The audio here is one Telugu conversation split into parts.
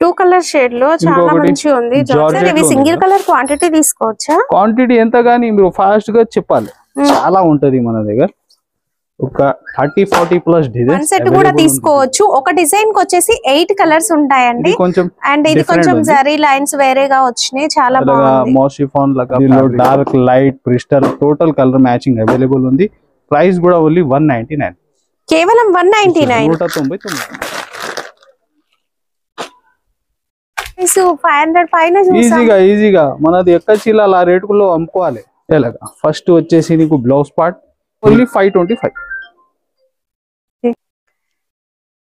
టూ కలర్ షేడ్ లో చాలా మంచిగా ఉంది. ఇవి సింగిల్ కలర్ క్వాంటిటీ తీసుకోవచ్చా? క్వాంటిటీ ఎంత గానీ మీరు ఫాస్ట్ గా చెప్పాలి. చాలా ఉంటది మన దగ్గర. ఒక 30-40 ప్లస్ డిజైన్స్ సెట్ కూడా తీసుకోవచ్చు. ఒక డిజైన్ కి వచ్చేసి 8 కలర్స్ ఉంటాయండి. అండ్ ఇది కొంచెం జరీ లైన్స్ వేరేగా వచ్చినాయి. చాలా బాగుంది. మోసిఫాన్ లాగా dark light crystal total colour matching available ఉంది. ప్రైస్ కూడా ఓన్లీ 199. కేవలం 199. 199. ఈజీగా మనది ఎక్క చీల రేటులో అమ్ముకోవాలి. ఎలాగా ఫస్ట్ వచ్చేసి నీకు బ్లౌజ్ పార్ట్ ఓన్లీ 525.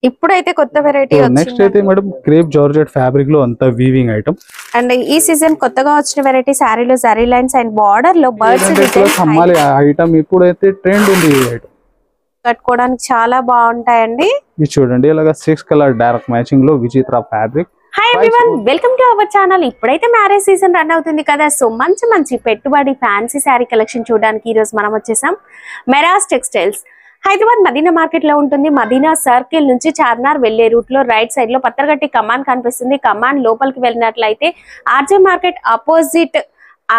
ఇప్పుడైతే కొత్త వెరైటీ నెక్స్ట్ అయితే మేడం క్రేప్ జార్జెట్ ఫ్యాబ్రిక్ లో అంతా వీవింగ్ ఐటమ్. అండ్ ఈ సీజన్ కొత్తగా వచ్చిన వెరైటీ సారీలో జరీ లైన్స్ అండ్ బార్డర్ లో బర్డ్స్ అమ్మాలి ఐటమ్. ఇప్పుడైతే ట్రెండ్ ఉంది. ఈ ఐటమ్ కట్టుకోవడానికి చాలా బాగుంటాయండి. ఇది చూడండి ఇలాగా 6 కలర్ డార్క్ మ్యాచింగ్ లో విచిత్ర fabric. Hi everyone, welcome to our channel. ఇప్పుడైతే మ్యారేజ్ సీజన్ రన్ అవుతుంది కదా, సో మంచి పెట్టుబడి ఫ్యాన్సీ శారీ కలెక్షన్ చూడడానికి ఈ రోజు మనం వచ్చేసాం మెరాజ్ టెక్స్టైల్స్. హైదరాబాద్ మదీనా మార్కెట్ లో ఉంటుంది. మదీనా సర్కిల్ నుంచి చార్మినార్ వెళ్లే రూట్ లో రైట్ సైడ్ లో పత్తరగట్టి కమాన్ కనిపిస్తుంది. కమాన్ లోపలికి వెళ్ళినట్లయితే RJ market opposite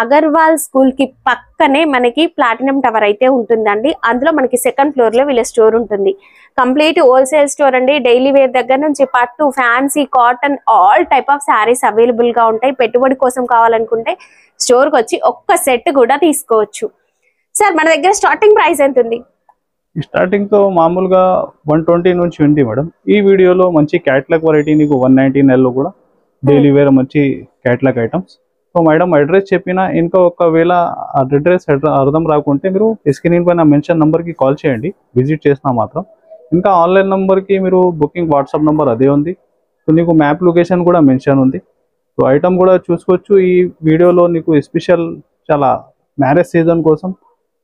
Agarwal school కి పక్కనే మనకి ప్లాటినం టవర్ అయితే ఉంటుందండి. అందులో మనకి సెకండ్ ఫ్లోర్ లో వీళ్ళ స్టోర్ ఉంటుంది. కంప్లీట్ హోల్సేల్ స్టోర్ అండి. డైలీ వేర్ దగ్గర నుంచి పట్టు, fancy, cotton all type of saris available గా ఉంటాయి. పెట్టుబడి కోసం కావాలనుకుంటే స్టోర్ కి వచ్చి ఒక్క సెట్ కూడా తీసుకోవచ్చు. సార్ మన దగ్గర స్టార్టింగ్ ప్రైస్ ఎంత ఉంది? స్టార్టింగ్ తో మామూలుగా 120 నుంచి ఉంది మేడం. ఈ వీడియోలో మంచి క్యాట్లాగ్ వెరైటీ నీకు 199 లో కూడా డైలీ వేర్ మంచి catalogue items. So madam address చెప్పినా ఇంకా ఒకవేళ అడ్రస్ అర్థం రాకుంటే మీరు స్క్రీన్ పైన మెన్షన్ నంబర్ కి కాల్ చేయండి, విజిట్ చేసినా మాత్రం. ఇంకా ఆన్లైన్ నంబర్ కి మీరు బుకింగ్ వాట్సాప్ నంబర్ అదే ఉంది. సో నీకు మ్యాప్ లొకేషన్ కూడా మెన్షన్ ఉంది. సో ఐటమ్ కూడా చూసుకోవచ్చు. ఈ వీడియోలో నీకు స్పెషల్ చాలా మ్యారేజ్ సీజన్ కోసం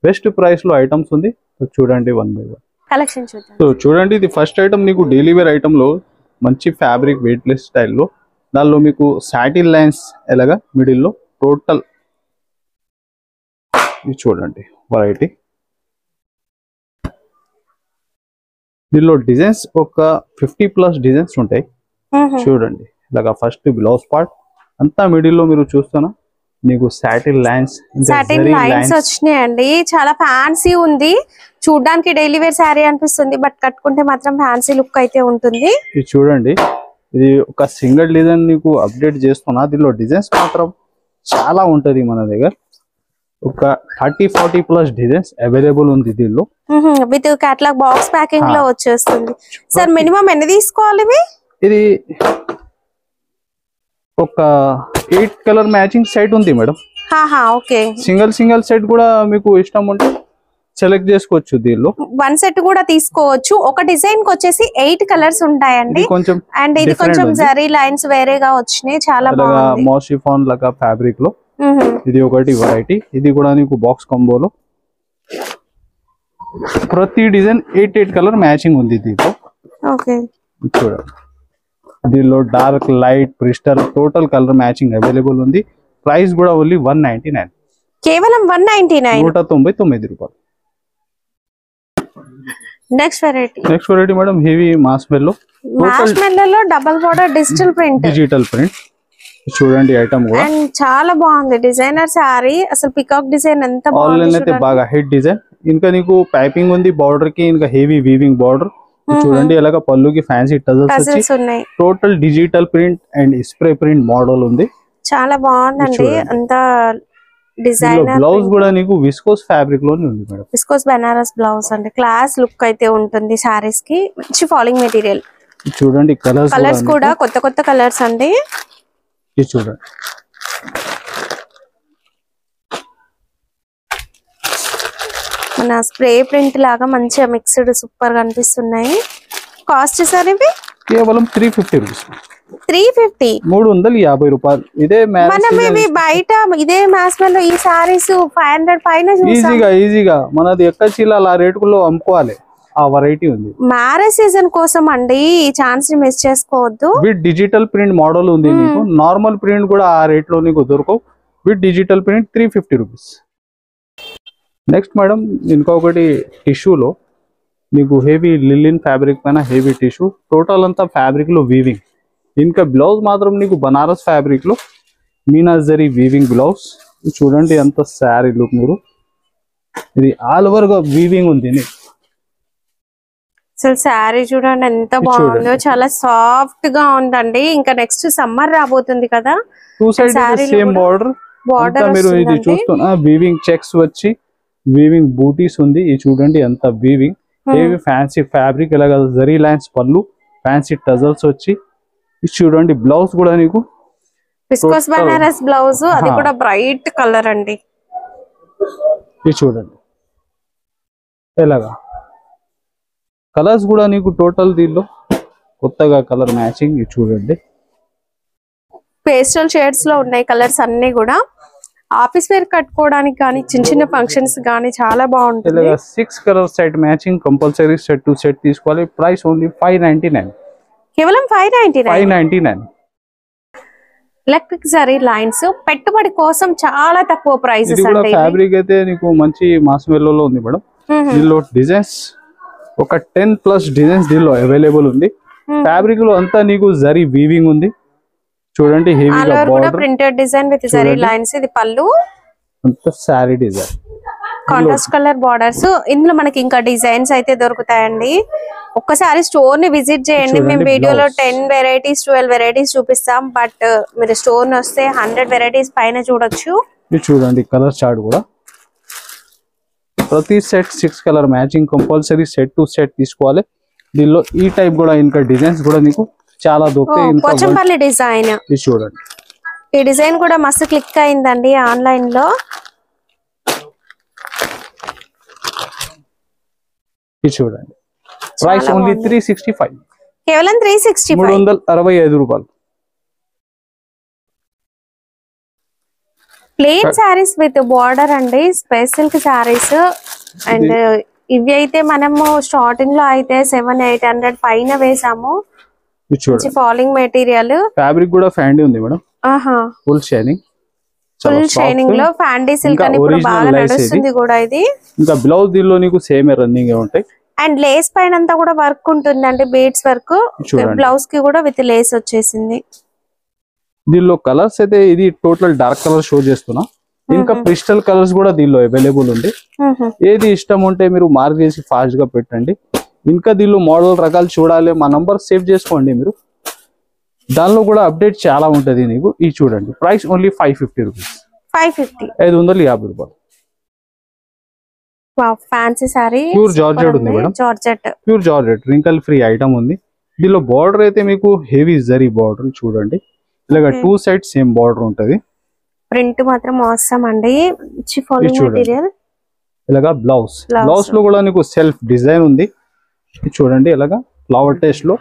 బెస్ట్ ప్రైస్ లో ఐటమ్స్ ఉంది. సో చూడండి వన్ బై వన్ కలెక్షన్ చూద్దాం. సో చూడండి ఇది ఫస్ట్ ఐటమ్ నీకు డైలీ వేర్ ఐటమ్ లో మంచి ఫ్యాబ్రిక్ వెయిట్లెస్ స్టైల్లో. దానిలో మీకు సాటిన్ లైన్స్ ఎలాగా మిడిల్ లో టోటల్ ఇది చూడండి వెరైటీ. దీనిలో డిజైన్స్ ఒక 50 ప్లస్ డిజైన్స్ ఉంటాయి. చూడండి ఇలాగా ఫస్ట్ బ్లౌజ్ పార్ట్ అంతా మిడిల్ లో మీరు చూస్తున్నా నీకు సాటిన్ లైన్స్ వచ్చినాయండి. చాలా ఫ్యాన్సీ ఉంది. చూడడానికి డైలీ వేర్ శారీ అనిపిస్తుంది, బట్ కట్టుకుంటే మాత్రం ఫ్యాన్సీ లుక్ అయితే ఉంటుంది. ఇది చూడండి ఇది ఒక సింగిల్ డిజైన్ నీకు అప్డేట్ చేస్తున్నా. దీనిలో డిజైన్స్ మాత్రం చాలా ఉంటది మన దగ్గర. ఒక 30-40 ప్లస్ డిజైన్స్ అవైలబుల్ ఉంది దీనిలో. విత్ కేటలాగ్ బాక్స్ ప్యాకింగ్ లో వచ్చేస్తుంది. సార్ మినిమం ఎన్ని తీసుకోవాలి? ఇది ఒక 8 కలర్ మ్యాచింగ్ సెట్ ఉంది మేడం. ఓకే, సింగిల్ సెట్ కూడా మీకు ఇష్టం ఉంటే సెలెక్ట్ చేసుకోవచ్చు. దీనిలో 1 సెట్ కూడా తీసుకోవచ్చు. ఒక డిజైన్ కి వచ్చేసి 8 కలర్స్ ఉంటాయండి. అండ్ ఇది కొంచెం జరీ లైన్స్ వేరేగా వచ్చినాయి. చాలా బాగుంది. మోసిఫాన్ లాగా ఫ్యాబ్రిక్ లో ఇది ఒకటి వెరైటీ. ఇది కూడా నీకు బాక్స్ కాంబోలో ప్రతి డిజైన్ 8 కలర్ మ్యాచింగ్ ఉంది దీంట్లో. ఓకే చూడండి దీనిలో dark light crystal total colour matching available ఉంది. ప్రైస్ కూడా ఓన్లీ 199. కేవలం 199. 199 రూపాయలు. Next variety madam heavy mass మెల్లో డబుల్ బోర్డర్ డిజిటల్ ప్రింట్. చూడండి ఐటమ్ కూడా చాలా బాగుంది. డిజైనర్ సారీ అసలు పికాక్ డిజైన్ ఎంత బాగుంది అయితే బాగా హెడ్ డిజైన్. ఇంకా నీకు పైపింగ్ ఉంది బార్డర్ కి, ఇంకా హెవీ వీవింగ్ బార్డర్. చూడండి ఎలాగ పళ్ళుకి ఫ్యాన్సీ టజల్స్ ఉన్నాయి. Total digital print and spray print model ఉంది. చాలా బాగుందండి. అంత డిజైనర్ బ్లౌజ్ కూడా నీకు విస్కోస్ ఫ్యాబ్రిక్ లోనే ఉంది మేడం. విస్కోస్ బనారస్ బ్లౌజ్ అంటే క్లాస్ లుక్ అయితే ఉంటుంది సారీస్ కి. మంచి ఫాలింగ్ మెటీరియల్. చూడండి కలర్స్ కూడా కొత్త కలర్స్ అండి. ఇది చూడండి మన స్ప్రే ప్రింట్ లాగా మంచిగా మిక్స్డ్ సూపర్ గా అనిపిస్తున్నాయి. కాస్ట్ సార్ ఇవి కేవలం 350 రూపీస్. 350 350 రూపాయలు. ఇదే మనం ఇవి బయట ఇదే మాస్మెల్లో ఈ సారీస్ 500 పైన ఈజీగా మనది ఎక్క చీల రేటులో అమ్ముకోవాలి. ఆ వెరైటీ ఉంది. మ్యారేజ్ సీజన్ కోసం అండి, ఈ ఛాన్స్ ని మిస్ చేసుకోవద్దు. విత్ డిజిటల్ ప్రింట్ మోడల్ ఉంది నీకు. నార్మల్ ప్రింట్ కూడా ఆ రేట్ లో నీకు దొరకవు. With digital print 350 rupees. Next madam ఇంకొకటి టిష్యూలో మీకు హెవీ లిలిన్ ఫ్యాబ్రిక్ పైన హెవీ టిష్యూ. టోటల్ అంతా ఫ్యాబ్రిక్ లో వీవింగ్. ఇంకా బ్లౌజ్ మాత్రం నీకు బనారస్ ఫ్యాబ్రిక్ లో మీనాజరీ వీవింగ్ బ్లౌజ్ చూడండి ఎంత శారీ లుక్ మీరు ఇది ఆల్ ఓవర్ గా వీవింగ్ ఉంది అసలు శారీ చూడండి ఎంత బాగుందో చాలా సాఫ్ట్ గా ఉందండి ఇంకా నెక్స్ట్ సమ్మర్ రాబోతుంది కదా టూ సైడ్ సేమ్ బార్డర్ మీరు ఇది చూస్తున్నా వీవింగ్ చెక్స్ వచ్చి వీవింగ్ బూటీస్ ఉంది ఇది చూడండి ఎంత వీవింగ్ హెవీ ఫ్యాన్సీ ఫ్యాబ్రిక్ ఇలాగా జరీ లైన్స్ పళ్ళు ఫ్యాన్సీ టజల్స్ వచ్చి ఇది చూడండి బ్లౌజ్ కూడా నీకు విస్కోస్ బనారస్ బ్లౌజ్ అది కూడా బ్రైట్ కలర్ అండి ఇది చూడండి ఎలాగా కలర్స్ కూడా నీకు టోటల్ దీనిలో కొత్తగా కలర్ మ్యాచింగ్ ఇది చూడండి పేస్టల్ షేడ్స్ లో ఉన్నాయి కలర్స్ అన్ని కూడా ఆఫీస్ వేర్ కట్టుకోవడానికి కానీ చిన్న చిన్న ఫంక్షన్స్ కానీ చాలా బాగుంటుంది 6 colour set matching compulsory set to set తీసుకోవాలి ప్రైస్ ఓన్లీ 599 కేవలం 599 ఎలక్ట్రిక్ జరీ లైన్స్ పెట్టుబడి కోసం చాలా తక్కువ ప్రైసెస్ ఇది కూడా ఫ్యాబ్రిక్ అయితే నీకు మంచి మాస్మెల్లో ఉంది మేడం దీనిలో డిజైన్స్ ఒక 10+ డిజైన్స్ దీనిలో అవైలబుల్ ఉంది ఫ్యాబ్రిక్ లో అంతా నీకు జరీ వీవింగ్ ఉంది చూడండి హెవీగా border printed design with zari lines ఇది పళ్ళు అంత sorry design contrast colour borders ఇందులో మనకి ఇంకా డిజైన్స్ అయితే దొరుకుతాయండి ఒక్కసారి స్టోర్ ని విజిట్ చేయండి మేము వీడియోలో 10 వెరైటీస్ 12 వెరైటీస్ చూపిస్తాం బట్ మీరు స్టోర్ ని వస్తే 100 వెరైటీస్ పైన చూడొచ్చు ఇది చూడండి కలర్ చార్ట్ కూడా ప్రతి set 6 colour matching compulsory set to set తీసుకోవాలి దీనిలో ఈ టైప్ కూడా ఇంకా డిజైన్స్ కూడా నీకు చాలా దొరుకుతాయి పోచంపల్లి డిజైన్ ఇది చూడండి ఈ డిజైన్ కూడా మస్తు క్లిక్ అయిందండి ఆన్లైన్ లో ఇది చూడండి ప్రైస్ ఓన్లీ 365 కేవలం 365 రూపాయలు ప్లేన్ సారీస్ విత్ బార్డర్ అండి స్పెషల్ సారీస్ అండ్ ఇవి అయితే మనము స్టార్టింగ్ లో అయితే 700-800 పైన వేసాము ఫాలింగ్ మెటీరియల్ ఫ్యాబ్రిక్ కూడా ఫ్యాండీ ఉంది మేడం ఫుల్ షైనింగ్ లో ఫ్యాండీ సిల్క్ అని ఇప్పుడు బాగా నడుస్తుంది కూడా ఇది ఇంకా బ్లౌజ్ దీనిలో నీకు సేమ్ రన్నింగ్ ఉంటాయి అండ్ లేస్ పైన అంతా కూడా వర్క్ ఉంటుంది అంటే బీడ్స్ వర్క్ బ్లౌజ్ కి కూడా విత్ లేస్ వచ్చేసింది దీనిలో కలర్స్ అయితే ఇది టోటల్ డార్క్ కలర్ షో చేస్తున్నా ఇంకా క్రిస్టల్ కలర్స్ కూడా దీనిలో అవైలబుల్ ఉంది ఏది ఇష్టం ఉంటే మీరు మార్క్ చేసి ఫాస్ట్ గా పెట్టండి ఇంకా దీనిలో మోడల్ రకాలు చూడాలి మా నంబర్ సేవ్ చేసుకోండి మీరు దానిలో కూడా అప్డేట్ చాలా ఉంటది నీకు ఇది చూడండి ప్రైస్ ఓన్లీ 550 రూపీస్ 550 రూపాయలు ఫ్యాన్సీ సారీ ప్యూర్ జార్జెట్ ఉంది madam pure georgette wrinkle free item ఉంది దీనిలో బార్డర్ అయితే మీకు హెవీ జరీ బార్డర్ చూడండి ఇలాగా 2 సైడ్ సేమ్ బార్డర్ ఉంటది ప్రింట్ మాత్రం అవసరం అండి మెటీరియల్ ఇలాగా బ్లౌజ్ లో కూడా నీకు సెల్ఫ్ డిజైన్ ఉంది చూడండి ఇలాగా ఫ్లవర్ టేస్ట్ లో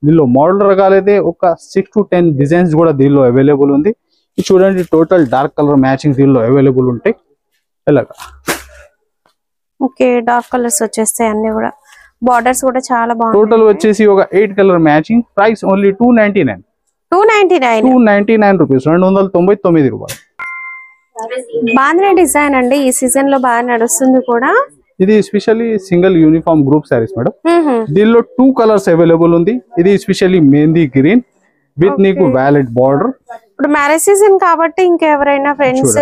దీనిలో మోడల్ రకాలైతే ఒక 6 to 10 డిజైన్స్ కూడా దీనిలో అవైలబుల్ ఉంది చూడండి టోటల్ డార్క్ కలర్ మ్యాచింగ్ దీనిలో అవైలబుల్ ఉంటాయి ఇలాగా ఓకే డార్క్ కలర్స్ వచ్చేస్తాయి అన్ని కూడా బార్డర్స్ కూడా చాలా బాగుంది టోటల్ వచ్చేసి ఒక 8 colour matching price only 299 rupees 299 రూపాయలు బాంద్రా డిజైన్ అండి ఈ సీజన్ లో బాగా నడుస్తుంది కూడా ఇది especially single uniform group saris madam దీనిలో 2 కలర్స్ అవైలబుల్ ఉంది ఇది ఎస్పెషల్లీ మెహందీ గ్రీన్ విత్ నీకు వ్యాలెట్ బార్డర్ ఇప్పుడు మ్యారేజ్ సీజన్ కాబట్టి ఇంకెవరైనా ఫ్రెండ్స్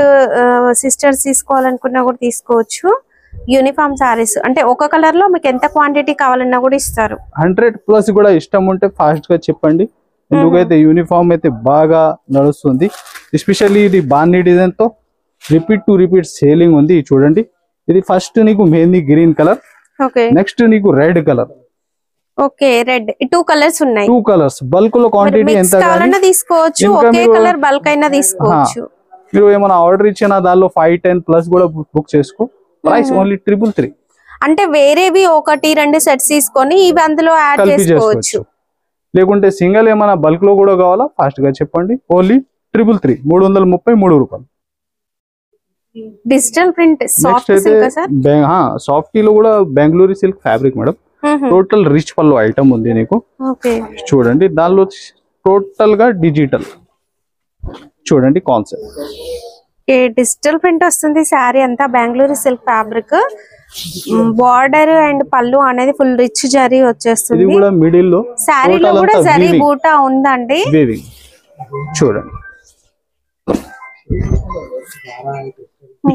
సిస్టర్స్ తీసుకోవాలనుకున్నా కూడా తీసుకోవచ్చు యూనిఫామ్ సారీస్ అంటే ఒక కలర్ లో మీకు ఎంత క్వాంటిటీ కావాలన్నా కూడా ఇస్తారు 100+ కూడా ఇష్టం ఉంటే ఫాస్ట్ గా చెప్పండి ఎందుకైతే యూనిఫామ్ అయితే బాగా నడుస్తుంది ఎస్పెషల్లీ ఇది బాందీ డిజైన్ తో రిపీట్ సేలింగ్ ఉంది చూడండి ఇది ఫస్ట్ నీకు మెహందీ గ్రీన్ కలర్ నెక్స్ట్ నీకు red colour okay red 2 colours ఉన్నాయి 2 కలర్స్ బల్క్ లో క్వాంటిటీ ఎంత కావాలన్నా తీసుకోవచ్చు ఒకే కలర్ బల్క్ అయినా తీసుకోవచ్చు మీరు ఏమైనా ఆర్డర్ ఇచ్చినా దానిలో 5-10+ కూడా బుక్ చేసుకో ప్రైస్ ఓన్లీ 333 అంటే వేరేవి 1-2 సెట్స్ తీసుకొని ఇవి అందులో యాడ్ చేసుకోవచ్చు లేకుంటే సింగిల్ ఏమైనా బల్క్ లో కూడా కావాలా ఫాస్ట్ గా చెప్పండి ఓన్లీ 333 రూపాయలు digital print soft silk sir soft లో కూడా Bengaluru silk fabric madam total rich పళ్ళు ఐటమ్ ఉంది నీకు చూడండి దానిలో టోటల్ గా డిజిటల్ చూడండి కాన్సెప్ట్ డిజిటల్ ప్రింట్ వస్తుంది శారీ అంతా Bengaluru silk fabric border and పళ్ళు అనేది ఫుల్ రిచ్ జరీ ఇది వచ్చేస్తుంది. కూడా మిడిల్ లో శారీలో కూడా జరీ బూటా ఉందండి. వీవింగ్ చూడండి.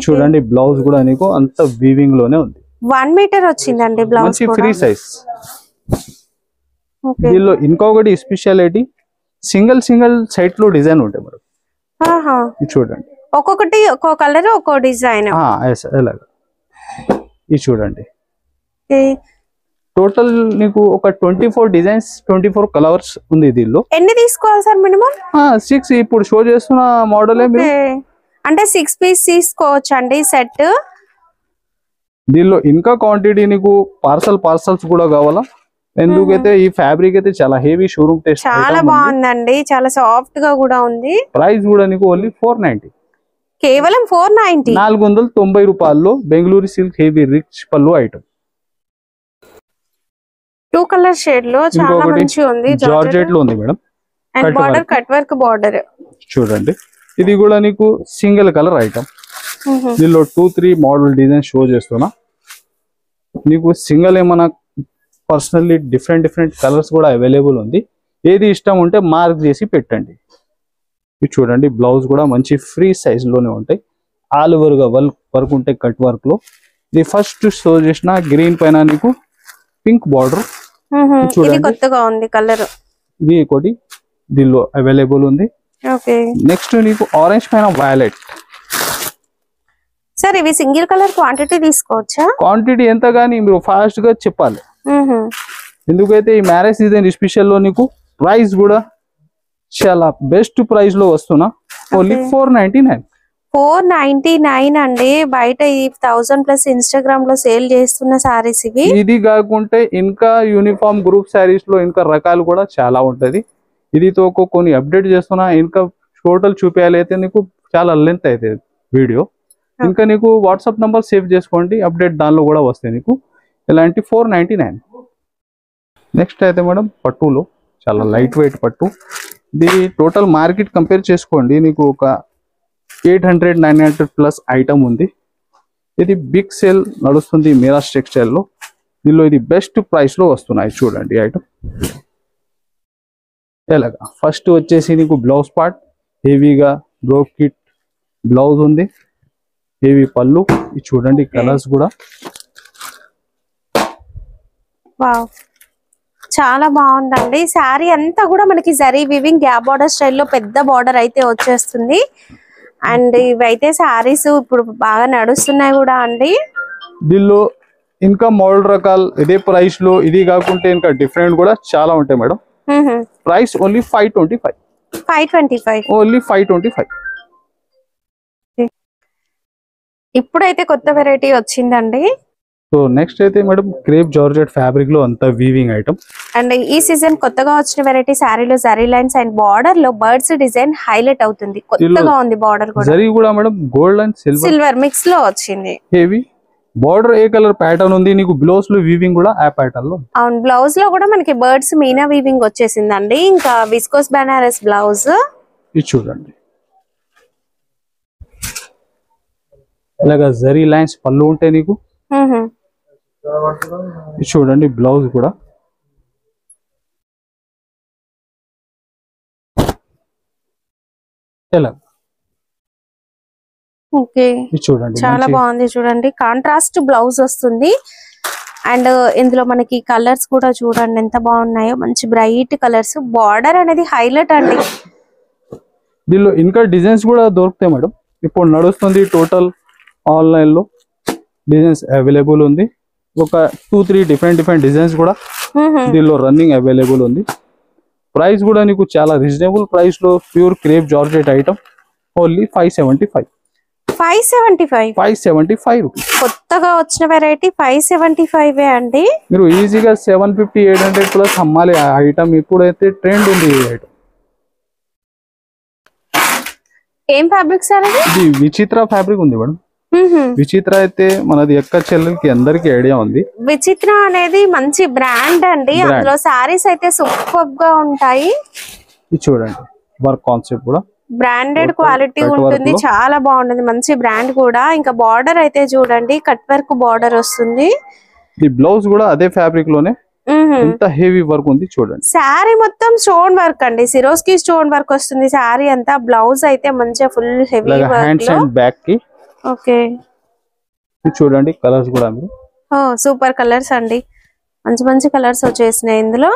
చూడండి బ్లౌజ్ కూడా నీకు అంత వీవింగ్ లోనే ఉంది. 1 మీటర్ వచ్చిందండి బ్లౌజ్. మంచి ఫ్రీ సైజ్. దీనిలో ఇంకొకటి స్పెషాలిటీ సింగిల్ సైట్ లో డిజైన్ ఉంటాయి మేడం. ఇది చూడండి. ఒక్కొక్కటి ఒక్కో కలర్ ఒక్కో డిజైన్. ఇది చూడండి. టోటల్ నీకు ఒక 24 డిజైన్స్ 24 కలర్స్ ఉంది దీనిలో. ఎన్ని తీసుకోవాలి సార్ మినిమం? 6 ఇప్పుడు షో చేస్తున్న మోడల్ అంటే 6 పీస్ తీసుకోవచ్చు అండి సెట్. దీనిలో ఇంకా క్వాంటిటీ నీకు పార్సల్స్ కూడా కావాలా? ఎందుకైతే ఈ ఫ్యాబ్రిక్ అయితే చాలా హెవీ షోరూమ్ టెస్ట్. చాలా బాగుందండి, చాలా సాఫ్ట్ గా కూడా ఉంది. ప్రైస్ కూడా నీకు ఓన్లీ 490, కేవలం 490, 490 రూపాయల్లో బెంగళూరు సిల్క్ హెవీ రిచ్ పళ్ళు ఐటమ్. 2 కలర్ షేడ్ లో చాలా మంచి ఉంది. జార్జెట్ లో ఉంది madam. And border cut work border చూడండి. ఇది కూడా నీకు సింగిల్ కలర్ ఐటమ్. దీనిలో 2-3 మోడల్ డిజైన్ షో చేస్తున్నా. నీకు సింగిల్ ఏమన్నా పర్సనల్లీ డిఫరెంట్ కలర్స్ కూడా అవైలబుల్ ఉంది. ఏది ఇష్టం ఉంటే మార్క్ చేసి పెట్టండి. ఇది చూడండి. బ్లౌజ్ కూడా మంచి ఫ్రీ సైజ్ లోనే ఉంటాయి. ఆల్ ఓవర్ గా వర్క్ ఉంటాయి కట్ వర్క్ లో. ఇది ఫస్ట్ షో చేసిన గ్రీన్ పైన నీకు పింక్ బార్డర్. ఇది కొత్తగా ఉంది కలర్. ఇది ఒకటి దీనిలో అవైలబుల్ ఉంది. నెక్స్ట్ నీకు ఆరెంజ్ పైన వైలెట్. సార్ ఇవి సింగిల్ కలర్ క్వాంటిటీ తీసుకోవచ్చా? క్వాంటిటీ ఎంత గానీ మీరు ఫాస్ట్ గా చెప్పాలి. ఎందుకైతే ఈ మ్యారేజ్ సీజన్ స్పెషల్ లో నీకు ప్రైస్ కూడా చాలా బెస్ట్ ప్రైస్ లో వస్తున్నా. ఓన్లీ 499. 499 అండి. బయట 1000+ ఇన్స్టాగ్రామ్ లో సేల్ చేస్తున్న సారీస్ ఇవి. ఇది కాకుంటే ఇంకా యూనిఫామ్ గ్రూప్ సారీస్ లో ఇంకా రకాలు కూడా చాలా ఉంటది. ఇదితో కొన్ని అప్డేట్ చేస్తున్నా. ఇంకా టోటల్ చూపించాలి అయితే నీకు చాలా లెంత్ అయితే వీడియో. ఇంకా నీకు వాట్సాప్ నంబర్ సేవ్ చేసుకోండి, అప్డేట్ దానిలో కూడా వస్తాయి నీకు. ఇలాంటి 499. నెక్స్ట్ అయితే మేడం పట్టులో చాలా లైట్ వెయిట్ పట్టు. ఇది టోటల్ మార్కెట్ కంపేర్ చేసుకోండి నీకు ఒక 800-900+ ఐటమ్ ఉంది. ఇది బిగ్ సేల్ నడుస్తుంది మీరాజ్ టెక్స్టైల్ లో. దీనిలో ఇది బెస్ట్ ప్రైస్ లో వస్తున్నాయి. చూడండి ఐటమ్ ఎలాగా. ఫస్ట్ వచ్చేసి నీకు బ్లౌజ్ పార్ట్ హెవీగా బ్రోక్ కిట్ బ్లౌజ్ ఉంది. హెవీ పళ్ళు. ఇది చూడండి కలర్స్ కూడా చాలా బాగుందండి. శారీ అంతా కూడా మనకి జరీ వివింగ్ గ్యాప్ బార్డర్ స్టైల్లో పెద్ద బార్డర్ అయితే వచ్చేస్తుంది. అండ్ ఇవైతే శారీస్ ఇప్పుడు బాగా నడుస్తున్నాయి కూడా అండి. దీనిలో ఇంకా మోడల్ రకాలు ఇదే ప్రైస్ లో. ఇది కాకుంటే ఇంకా డిఫరెంట్ కూడా చాలా ఉంటాయి మేడం. Price only 525. 525 ఓన్లీ 525. ఇప్పుడైతే కొత్త వెరైటీ వచ్చిందండి. సో నెక్స్ట్ అయితే మేడం క్రేప్ జార్జెట్ ఫ్యాబ్రిక్ లో అంతా వీవింగ్ ఐటమ్. అండ్ ఈ సీజన్ కొత్తగా వచ్చిన వెరైటీ శారీలో జరీ లైన్స్ అండ్ బార్డర్ లో బర్డ్స్ డిజైన్ హైలైట్ అవుతుంది. కొత్తగా ఉంది బార్డర్ కూడా. జరీ కూడా madam gold and silver mix లో వచ్చింది. హెవీ బార్డర్ ఏ కలర్ ప్యాటర్న్ ఉంది నీకు. బ్లౌజ్ లో వీవింగ్ కూడా ఆ ప్యాటర్న్ లో. అవును బ్లౌజ్ లో కూడా మనకి బర్డ్స్ మీనా వీవింగ్ వచ్చేసిందండి. ఇంకా విస్కోస్ బనారస్ బ్లౌజ్. ఇది చూడండి ఇలాగా జరీ లైన్స్ పళ్ళు ఉంటాయి నీకు. ఇది చూడండి బ్లౌజ్ కూడా ఎలా. చూడండి చాలా బాగుంది. చూడండి కాంట్రాస్ట్ బ్లౌజ్ వస్తుంది. అండ్ ఇందులో మనకి కలర్స్ కూడా చూడండి ఎంత బాగున్నాయో. మంచి బ్రైట్ కలర్స్. బార్డర్ అనేది హైలైట్ అండి. దీనిలో ఇంకా డిజైన్స్ కూడా దొరుకుతాయి మేడం. ఇప్పుడు నడుస్తుంది టోటల్ ఆన్లైన్ లో డిజైన్స్ అవైలబుల్ ఉంది. ఒక 2-3 డిఫరెంట్ డిజైన్స్ కూడా దీనిలో రన్నింగ్ అవైలబుల్ ఉంది. ప్రైస్ కూడా నీకు చాలా రీజనబుల్ ప్రైస్ లో pure crepe georgette item. Only 575. 575 rupees. కొత్తగా వచ్చిన వెరైటీ 575 అండి. మీరు ఈజీగా 750-800+ అమ్మాలి ఆ ఐటమ్. ఇప్పుడైతే ట్రెండ్ ఉంది ఈ ఐటమ్. ఏం ఫ్యాబ్రిక్ సార్ ఇది విచిత్ర ఫ్యాబ్రిక్ ఉంది మేడం. విచిత్ర అయితే మనది ఎక్క చెల్లెలకి అందరికి ఐడియా ఉంది. విచిత్ర అనేది మంచి బ్రాండ్ అండి. అందులో సారీస్ అయితే సూపర్ గా ఉంటాయి. ఇది చూడండి వర్క్ కాన్సెప్ట్ కూడా బ్రాండెడ్ క్వాలిటీ ఉంటుంది, చాలా బాగుంటుంది, మంచి బ్రాండ్ కూడా. ఇంకా బార్డర్ అయితే చూడండి, కట్ వర్క్ బార్డర్ వస్తుంది. ఈ బ్లౌజ్ కూడా అదే ఫ్యాబ్రిక్ లోనే ఎంత హెవీ వర్క్ ఉంది చూడండి. శారీ మొత్తం స్టోన్ వర్క్ అండి, సిరోస్కి స్టోన్ వర్క్ వస్తుంది శారీ అంతా. బ్లౌజ్ అయితే మంచిగా full heavy work, hands and back కి. ఓకే చూడండి కలర్స్ కూడా మీరు. సూపర్ కలర్స్ అండి, మంచి మంచి కలర్స్ వచ్చేసినాయి ఇందులో.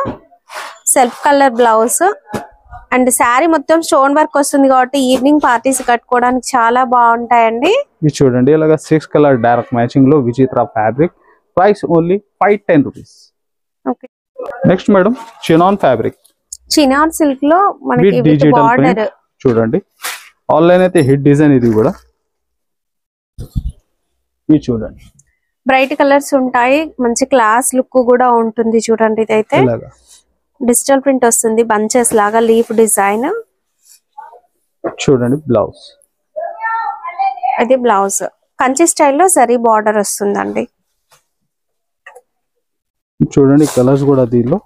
Self colour blouse and sari మొత్తం స్టోన్ వర్క్ వస్తుంది కాబట్టి ఈవినింగ్ పార్టీస్ కట్టుకోవడానికి చాలా బాగుంటాయండి. ఇది చూడండి ఇలాగా 6 కలర్ డైరెక్ట్ మ్యాచింగ్ లో విచిత్ర fabric. Price only 510 rupees. Okay next madam chinon fabric, chinon silk లో మనకి డిజిటల్ బార్డర్ చూడండి. ఆన్లైన్ అయితే హిట్ డిజైన్ ఇది కూడా. ఇది చూడండి బ్రైట్ కలర్స్ ఉంటాయి, మంచి క్లాస్ లుక్ కూడా ఉంటుంది చూడండి. ఇదైతే డిజిటల్ ప్రింట్ వస్తుంది, బంచెస్ లాగా లీఫ్ డిజైన్. చూడండి బ్లౌజ్, అది బ్లౌజ్ కంచి స్టైల్లో సరీ బార్డర్ వస్తుందండి. చూడండి కలర్స్ కూడా దీనిలో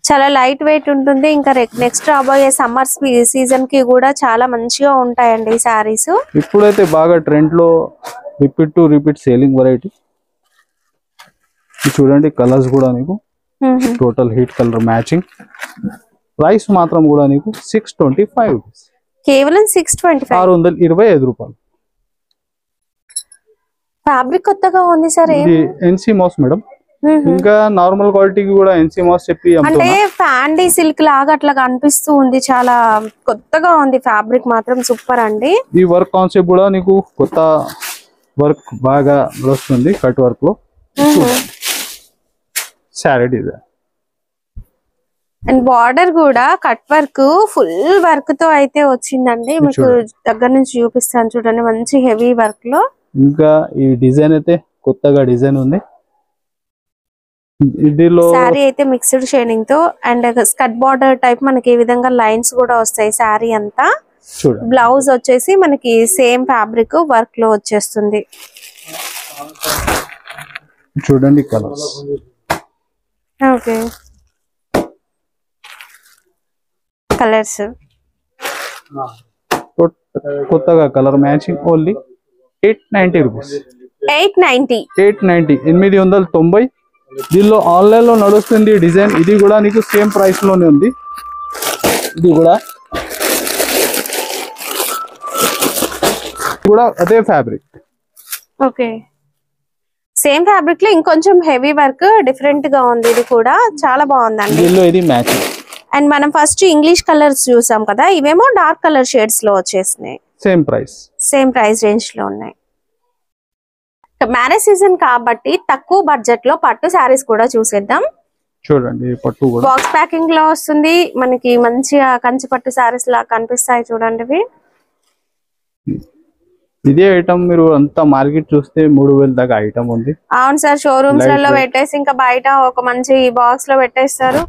చాలా లైట్ వెయిట్ ఉంటుంది. ఇంకా నెక్స్ట్ రాబోయే సమ్మర్ సీజన్ కి కూడా చాలా మంచిగా ఉంటాయండి ఈ సారీస్. ఇప్పుడైతే బాగా ట్రెండ్ లో repeat to repeat selling variety. చూడండి కలర్స్ కూడా నీకు total hit colour matching. Price మాత్రం కూడా నీకు 625 రూపీస్, కేవలం 625, 625 రూపాయలు. ఫ్యాబ్రిక్ కొత్తగా ఉంది సార్. ఇది ఎన్సీ మాస్ మేడం, ఇంకా నార్మల్ క్వాలిటీకి కూడా ఎన్సీ మాస్ చెప్పి అంటే ఫ్యాండీ సిల్క్ లాగా అట్లా కనిపిస్తూ ఉంది, చాలా కొత్తగా ఉంది. ఫ్యాబ్రిక్ మాత్రం సూపర్ అండి. ఈ వర్క్ కాన్సెప్ట్ కూడా నీకు కొత్త వర్క్ బాగా వస్తుంది కట్ వర్క్ లో. శారీ డిజైన్ అండ్ బార్డర్ కూడా కట్ వర్క్ ఫుల్ వర్క్ తో అయితే వచ్చిందండి. మీకు దగ్గర నుంచి చూపిస్తాను చూడండి, మంచి హెవీ వర్క్ లో. ఇంకా ఈ డిజైన్ అయితే కొత్తగా డిజైన్ ఉంది. శారీ అయితే మిక్స్డ్ షేడింగ్ తో అండ్ స్కర్ట్ బార్డర్ టైప్ మనకి ఈ విధంగా లైన్స్ కూడా వస్తాయి శారీ అంతా. బ్లౌజ్ వచ్చేసి మనకి సేమ్ ఫ్యాబ్రిక్ వర్క్ లో వచ్చేస్తుంది. చూడండి కలర్స్. ఓకే కలర్స్ కొత్తగా కలర్ మ్యాచింగ్ ఓన్లీ 890 రూపీస్. 890, 890. దీనిలో ఆన్లైన్ లో నడుస్తుంది డిజైన్. ఇది కూడా నీకు సేమ్ ప్రైస్ లోనే ఉంది. ఇది కూడా అదే ఫ్యాబ్రిక్. ఓకే సేమ్ ఫ్యాబ్రిక్ లో ఇంకొంచెం హెవీ వర్క్ డిఫరెంట్ గా ఉంది. ఇది కూడా చాలా బాగుందండి. దీనిలో ఇది మ్యాచింగ్. అండ్ మనం ఫస్ట్ ఇంగ్లీష్ కలర్స్ చూసాం కదా, ఇవేమో డార్క్ కలర్ షేడ్స్ లో వచ్చేసినాయి. సేమ్ ప్రైస్ రేంజ్ లో ఉన్నాయి. మ్యారేజ్ సీజన్ కాబట్టి తక్కువ బడ్జెట్ లో పట్టు శారీస్ కూడా చూసేద్దాం. చూడండి పట్టు కూడా బాక్స్ ప్యాకింగ్ లో వస్తుంది మనకి, మంచిగా కంచి పట్టు శారీస్ లా కనిపిస్తాయి చూడండి. ఇదే ఐటమ్ మీరు అంతా మార్కెట్ చూస్తే 3000 దాకా ఐటమ్ ఉంది. అవును సార్, షోరూమ్స్ లలో పెట్టేసి ఇంకా బయట ఒక మంచి బాక్స్ లో పెట్టేస్తారు,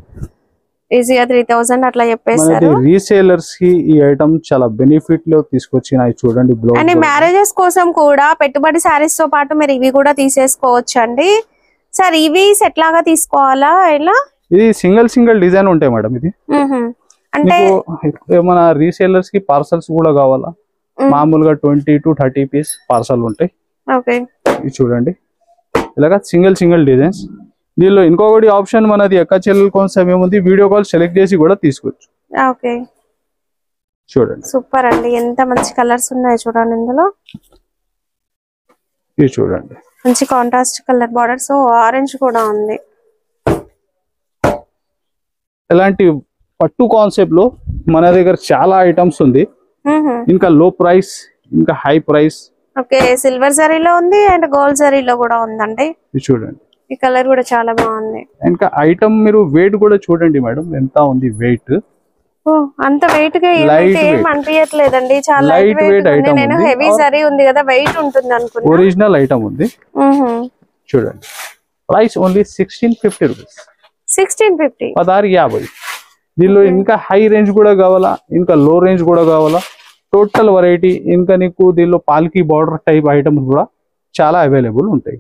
ఈజీగా 3000 అట్లా చెప్పేస్తారు. రీసేలర్స్ కి ఈ ఐటమ్ చాలా బెనిఫిట్ లో తీసుకొచ్చినాయి చూడండి. అండ్ మ్యారేజెస్ కోసం కూడా పెట్టుబడి శారీస్ తో పాటు మీరు ఇవి కూడా తీసేసుకోవచ్చు అండి. సార్ ఇవి సెట్ లాగా తీసుకోవాలా ఎలా? ఇది సింగిల్ డిజైన్ ఉంటాయి మేడం. ఇది అంటే ఏమైనా రీసేలర్స్ కి పార్సల్స్ కూడా కావాలా? మామూలుగా 20 to 30 పీస్ పార్సల్ ఉంటాయి. ఇది చూడండి ఇలాగా సింగిల్ డిజైన్స్. దీనిలో ఇంకొకటి ఆప్షన్ మనది ఎక్క చెల్లెల కోసం ఏముంది, వీడియో కాల్ సెలెక్ట్ చేసి కూడా తీసుకోవచ్చు. చూడండి సూపర్ అండి, ఎంత మంచి కలర్స్ ఉన్నాయి చూడండి ఇందులో. ఇది చూడండి మంచి contrast colour border, so orange కూడా ఉంది. ఇలాంటి పట్టు కాన్సెప్ట్ లో మన దగ్గర చాలా ఐటమ్స్ ఉంది. ఇంకా లో ప్రైస్, ఇంకా హై ప్రైస్. ఓకే సిల్వర్ జరీలో ఉంది అండ్ గోల్డ్ జరీలో కూడా ఉందండి. ఇది చూడండి, ఈ కలర్ కూడా చాలా బాగుంది. ఇంకా ఐటమ్ మీరు వెయిట్ కూడా చూడండి మేడం, ఎంత ఉంది వెయిట్. అంత వెయిట్ గా ఏం అనిపించట్లేదండి, చాలా లైట్ వెయిట్ ఉంది. నేను హెవీ జరీ ఉంది కదా వెయిట్ ఉంటుంది అనుకున్నా. ఒరిజినల్ ఐటమ్ ఉంది. చూడండి ప్రైస్ ఓన్లీ 1650 రూపీస్. 1650, 1650. దీనిలో ఇంకా హై రేంజ్ కూడా కావాలా, ఇంకా లో రేంజ్ కూడా కావాలా, టోటల్ వెరైటీ. ఇంకా నీకు దీనిలో పాల్కి బార్డర్ టైప్ ఐటమ్స్ కూడా చాలా అవైలబుల్ ఉంటాయి.